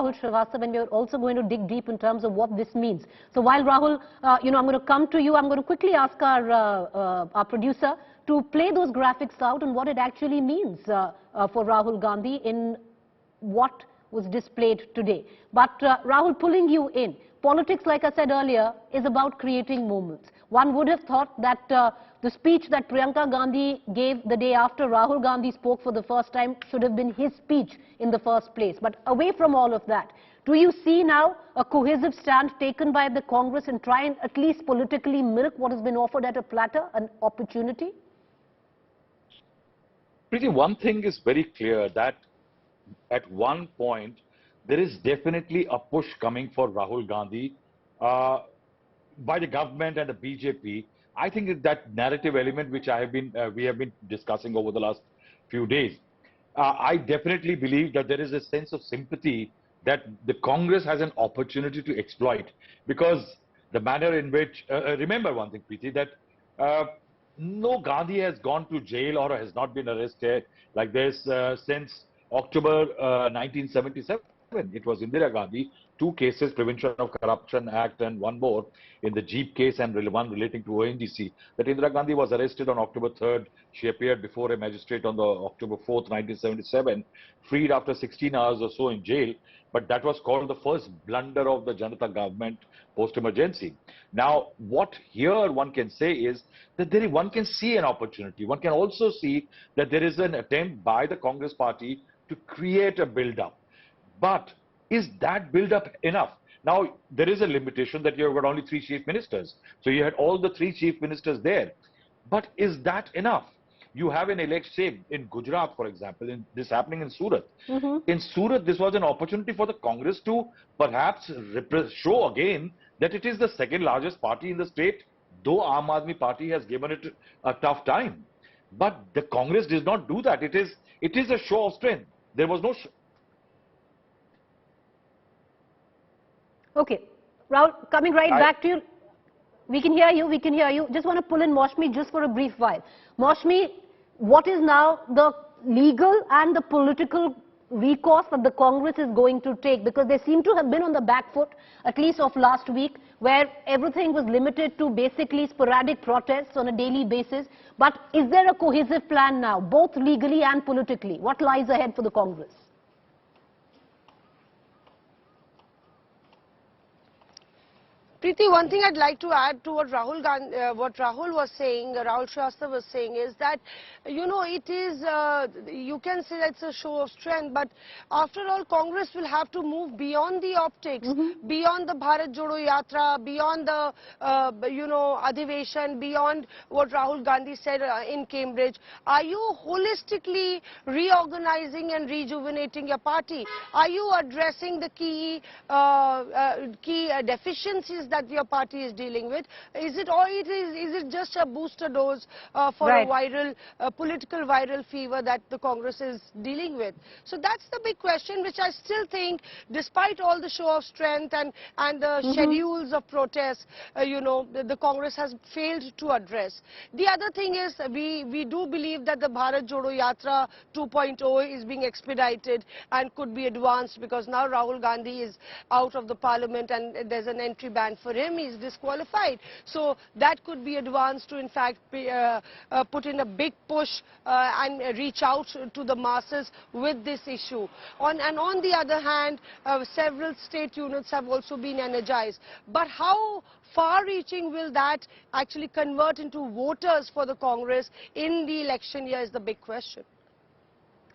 Rahul Shrivastava, and we're also going to dig deep in terms of what this means. So while Rahul, I'm going to come to you, I'm going to quickly ask our producer to play those graphics out and what it actually means for Rahul Gandhi in what was displayed today. But Rahul, pulling you in, politics, like I said earlier, is about creating moments. One would have thought that the speech that Priyanka Gandhi gave the day after Rahul Gandhi spoke for the first time should have been his speech in the first place. But away from all of that, do you see now a cohesive stand taken by the Congress and try and at least politically milk what has been offered at a platter, an opportunity? Preeti, one thing is very clear, that at one point there is definitely a push coming for Rahul Gandhi by the government and the BJP. I think that narrative element which we have been discussing over the last few days. I definitely believe that there is a sense of sympathy that the Congress has an opportunity to exploit, because the manner in which, remember one thing, Preeti, that no Gandhi has gone to jail or has not been arrested like this since October 1977. It was Indira Gandhi, 2 cases, Prevention of Corruption Act and one more in the Jeep case and one relating to ONGC, that Indira Gandhi was arrested on October 3rd. She appeared before a magistrate on the October 4th, 1977, freed after 16 hours or so in jail. But that was called the first blunder of the Janata government post-emergency. Now, what here one can say is that one can see an opportunity. One can also see that there is an attempt by the Congress party to create a build-up. But is that build-up enough? Now, there is a limitation that you've got only 3 chief ministers. So you had all the 3 chief ministers there. But is that enough? You have an election, say, in Gujarat, for example, this happening in Surat. In Surat, this was an opportunity for the Congress to perhaps show again that it is the 2nd largest party in the state, though Aam Aadmi Party has given it a tough time. But the Congress does not do that. It is a show of strength. There was no... Okay. Rahul, coming back to you. We can hear you. Just want to pull in Maushmi just for a brief while. Maushmi, what is now the legal and the political recourse that the Congress is going to take? Because they seem to have been on the back foot, at least of last week, where everything was limited to basically sporadic protests on a daily basis. But is there a cohesive plan now, both legally and politically? What lies ahead for the Congress? Preeti, one thing I'd like to add to what Rahul was saying, Rahul Shrivastava was saying, is that, it is, you can say that's a show of strength, but after all, Congress will have to move beyond the optics, beyond the Bharat Jodo Yatra, beyond the, Adhiveshan, beyond what Rahul Gandhi said in Cambridge. Are you holistically reorganizing and rejuvenating your party? Are you addressing the key deficiencies that your party is dealing with? Is it just a booster dose for a viral political viral fever that the Congress is dealing with? So that's the big question, which I still think, despite all the show of strength and the schedules of protests, the Congress has failed to address. The other thing is, we do believe that the Bharat Jodo Yatra 2.0 is being expedited and could be advanced, because now Rahul Gandhi is out of the parliament and there's an entry ban for him. He's disqualified. So that could be advanced to, in fact, put in a big push and reach out to the masses with this issue. On the other hand, several state units have also been energized. But how far-reaching will that actually convert into voters for the Congress in the election year is the big question.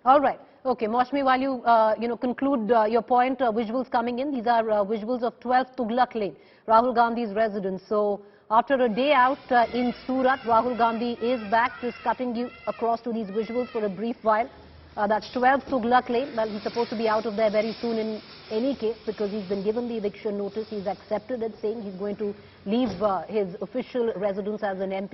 All right. Okay, Maushmi, while you conclude your point, visuals coming in. These are visuals of 12 Tughlaq Lane, Rahul Gandhi's residence. So after a day out in Surat, Rahul Gandhi is back, just cutting you across to these visuals for a brief while. That's 12 Tughlaq Lane. Well, he's supposed to be out of there very soon in any case, because he's been given the eviction notice. He's accepted it, saying he's going to leave his official residence as an MP.